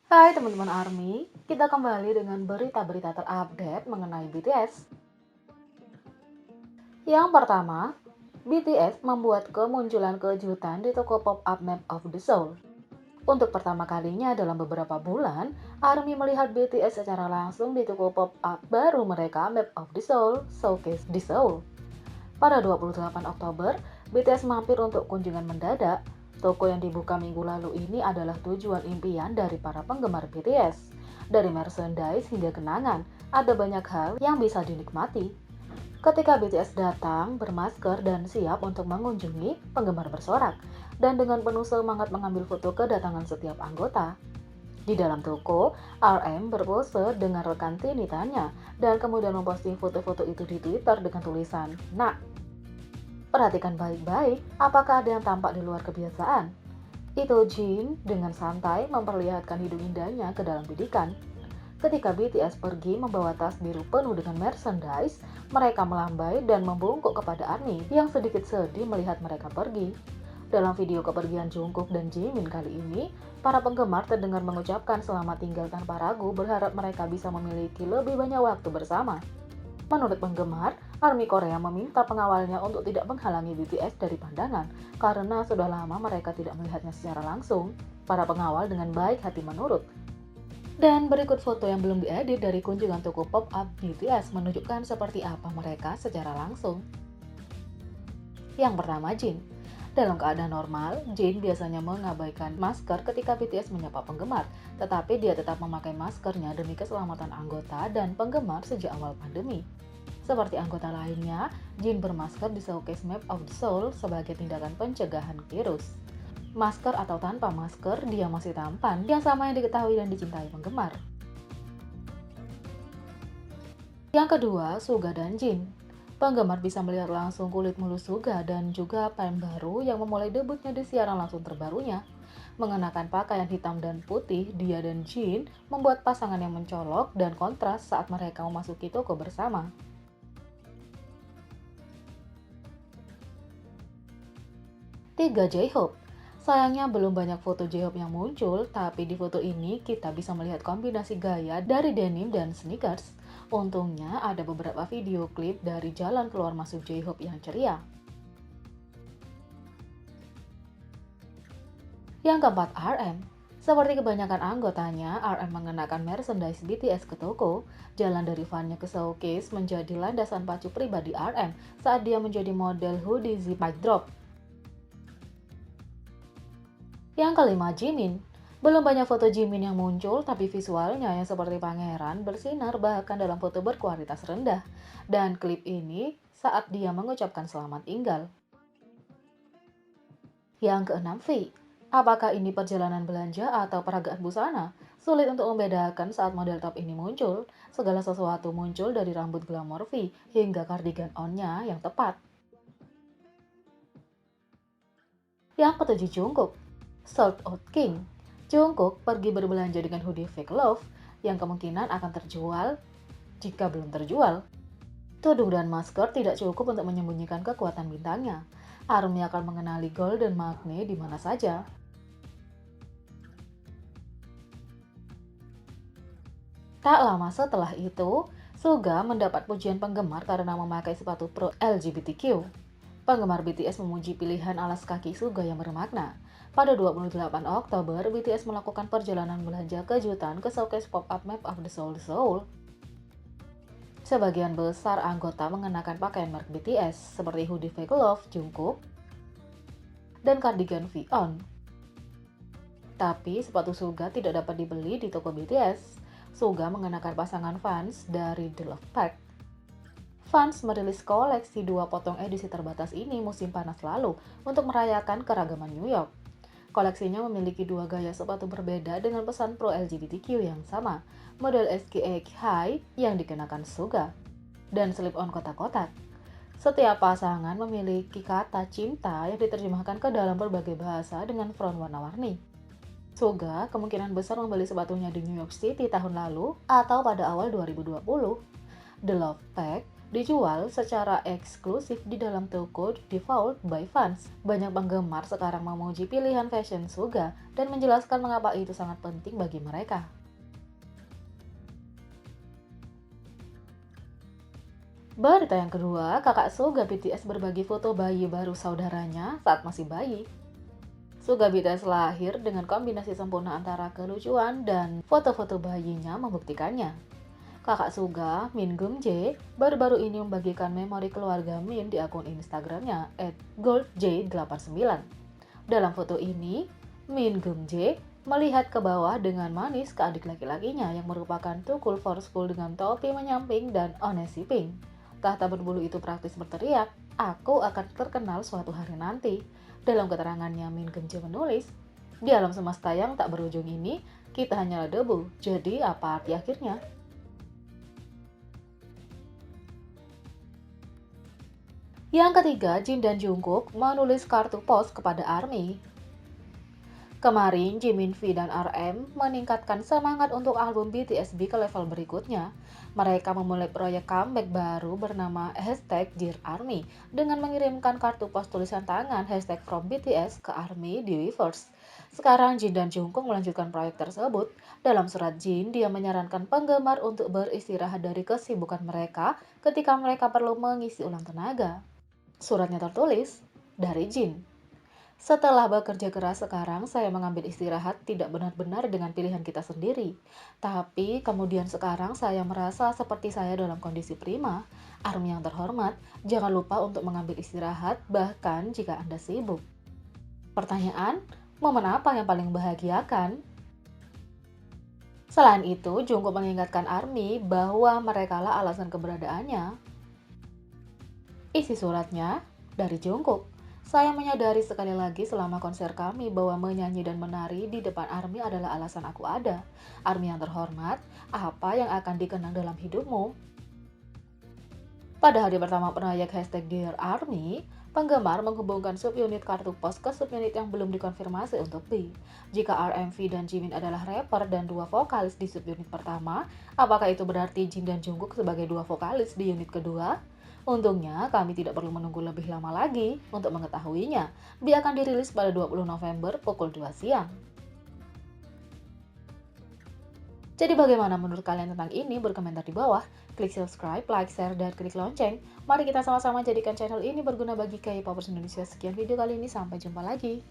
Hai teman-teman ARMY, kita kembali dengan berita-berita terupdate mengenai BTS. Yang pertama, BTS membuat kemunculan kejutan di toko pop-up Map of the Soul. Untuk pertama kalinya dalam beberapa bulan, ARMY melihat BTS secara langsung di toko pop-up baru mereka Map of the Soul, Showcase di Seoul. Pada 28 Oktober, BTS mampir untuk kunjungan mendadak. Toko yang dibuka minggu lalu ini adalah tujuan impian dari para penggemar BTS. Dari merchandise hingga kenangan, ada banyak hal yang bisa dinikmati. Ketika BTS datang, bermasker dan siap untuk mengunjungi, penggemar bersorak, dan dengan penuh semangat mengambil foto kedatangan setiap anggota. Di dalam toko, RM berpose dengan rekan tinitannya dan kemudian memposting foto-foto itu di Twitter dengan tulisan, "Nah, perhatikan baik-baik, apakah ada yang tampak di luar kebiasaan?" Itu Jin dengan santai memperlihatkan hidung indahnya ke dalam bidikan. Ketika BTS pergi membawa tas biru penuh dengan merchandise, mereka melambai dan membungkuk kepada ARMY yang sedikit sedih melihat mereka pergi. Dalam video kepergian Jungkook dan Jimin kali ini, para penggemar terdengar mengucapkan selamat tinggal tanpa ragu, berharap mereka bisa memiliki lebih banyak waktu bersama. Menurut penggemar, ARMY Korea meminta pengawalnya untuk tidak menghalangi BTS dari pandangan karena sudah lama mereka tidak melihatnya secara langsung. Para pengawal dengan baik hati menurut. Dan berikut foto yang belum diedit dari kunjungan toko pop-up BTS menunjukkan seperti apa mereka secara langsung. Yang pertama, Jin. Dalam keadaan normal, Jin biasanya mengabaikan masker ketika BTS menyapa penggemar, tetapi dia tetap memakai maskernya demi keselamatan anggota dan penggemar sejak awal pandemi. Seperti anggota lainnya, Jin bermasker di Showcase Map of the Soul sebagai tindakan pencegahan virus. Masker atau tanpa masker, dia masih tampan, yang sama yang diketahui dan dicintai penggemar. Yang kedua, Suga dan Jin. Penggemar bisa melihat langsung kulit mulus Suga dan juga pen baru yang memulai debutnya di siaran langsung terbarunya. Mengenakan pakaian hitam dan putih, dia dan Jin membuat pasangan yang mencolok dan kontras saat mereka memasuki toko bersama. 3. J-Hope. Sayangnya belum banyak foto J-Hope yang muncul, tapi di foto ini kita bisa melihat kombinasi gaya dari denim dan sneakers. Untungnya ada beberapa video klip dari jalan keluar masuk J-Hope yang ceria. Yang keempat, RM. Seperti kebanyakan anggotanya, RM mengenakan merchandise BTS ke toko. Jalan dari fannya ke showcase menjadi landasan pacu pribadi RM saat dia menjadi model hoodie zip mic drop. Yang kelima, Jimin. Belum banyak foto Jimin yang muncul, tapi visualnya yang seperti pangeran bersinar bahkan dalam foto berkualitas rendah. Dan klip ini saat dia mengucapkan selamat tinggal. Yang keenam, V. Apakah ini perjalanan belanja atau peragaan busana? Sulit untuk membedakan saat model top ini muncul. Segala sesuatu muncul dari rambut glamor V hingga cardigan on-nya yang tepat. Yang ketujuh, Jungkook. Sold Out King. Jungkook pergi berbelanja dengan hoodie Fake Love yang kemungkinan akan terjual jika belum terjual. Tudung dan masker tidak cukup untuk menyembunyikan kekuatan bintangnya. ARMY akan mengenali Golden Magne di mana saja. Tak lama setelah itu, Suga mendapat pujian penggemar karena memakai sepatu pro LGBTQ. Penggemar BTS memuji pilihan alas kaki Suga yang bermakna. Pada 28 Oktober, BTS melakukan perjalanan belanja kejutan ke showcase pop-up Map of the Soul Seoul. Sebagian besar anggota mengenakan pakaian merek BTS seperti hoodie Fake Love Jungkook dan cardigan V-On. Tapi sepatu Suga tidak dapat dibeli di toko BTS. Suga mengenakan pasangan Vans dari The Love Pack. Vans merilis koleksi 2 potong edisi terbatas ini musim panas lalu untuk merayakan keragaman New York. Koleksinya memiliki 2 gaya sepatu berbeda dengan pesan pro LGBTQ yang sama, model SKX High yang dikenakan Suga, dan slip-on kotak-kotak. Setiap pasangan memiliki kata cinta yang diterjemahkan ke dalam berbagai bahasa dengan front warna-warni. Suga kemungkinan besar membeli sepatunya di New York City tahun lalu atau pada awal 2020. The Love Pack dijual secara eksklusif di dalam toko Default by Vans. Banyak penggemar sekarang memuji pilihan fashion Suga dan menjelaskan mengapa itu sangat penting bagi mereka. Berita yang kedua, kakak Suga BTS berbagi foto bayi baru saudaranya saat masih bayi. Suga BTS lahir dengan kombinasi sempurna antara kelucuan dan foto-foto bayinya membuktikannya. Kakak Suga, Min Geum-jae, baru-baru ini membagikan memori keluarga Min di akun Instagramnya @goldj89. Dalam foto ini, Min Geum-jae melihat ke bawah dengan manis ke adik laki-lakinya yang merupakan tukul forceful dengan topi menyamping dan Honestly Pink. Tahta berbulu itu praktis berteriak, "Aku akan terkenal suatu hari nanti." Dalam keterangannya, Min Geum-jae menulis, "Di alam semesta yang tak berujung ini, kita hanyalah debu. Jadi apa arti akhirnya?" Yang ketiga, Jin dan Jungkook menulis kartu pos kepada ARMY. Kemarin, Jimin V dan RM meningkatkan semangat untuk album BTSB ke level berikutnya. Mereka memulai proyek comeback baru bernama #DearARMY dengan mengirimkan kartu pos tulisan tangan #From BTS ke ARMY di Weverse. Sekarang Jin dan Jungkook melanjutkan proyek tersebut. Dalam surat Jin, dia menyarankan penggemar untuk beristirahat dari kesibukan mereka ketika mereka perlu mengisi ulang tenaga. Suratnya tertulis, dari Jin. Setelah bekerja keras sekarang, saya mengambil istirahat tidak benar-benar dengan pilihan kita sendiri. Tapi kemudian sekarang saya merasa seperti saya dalam kondisi prima. ARMY yang terhormat, jangan lupa untuk mengambil istirahat bahkan jika Anda sibuk. Pertanyaan, momen apa yang paling membahagiakan? Selain itu, Jungkook mengingatkan ARMY bahwa merekalah alasan keberadaannya. Isi suratnya dari Jungkook. Saya menyadari sekali lagi selama konser kami bahwa menyanyi dan menari di depan ARMY adalah alasan aku ada. ARMY yang terhormat, apa yang akan dikenang dalam hidupmu? Pada hari pertama proyek #DearARMY, penggemar menghubungkan subunit kartu pos ke subunit yang belum dikonfirmasi untuk B. Jika RMV dan Jimin adalah rapper dan dua vokalis di subunit pertama, apakah itu berarti Jin dan Jungkook sebagai dua vokalis di unit kedua? Untungnya, kami tidak perlu menunggu lebih lama lagi untuk mengetahuinya. Dia akan dirilis pada 20 November pukul 2 siang. Jadi bagaimana menurut kalian tentang ini? Berkomentar di bawah. Klik subscribe, like, share, dan klik lonceng. Mari kita sama-sama jadikan channel ini berguna bagi K-popers Indonesia. Sekian video kali ini, sampai jumpa lagi.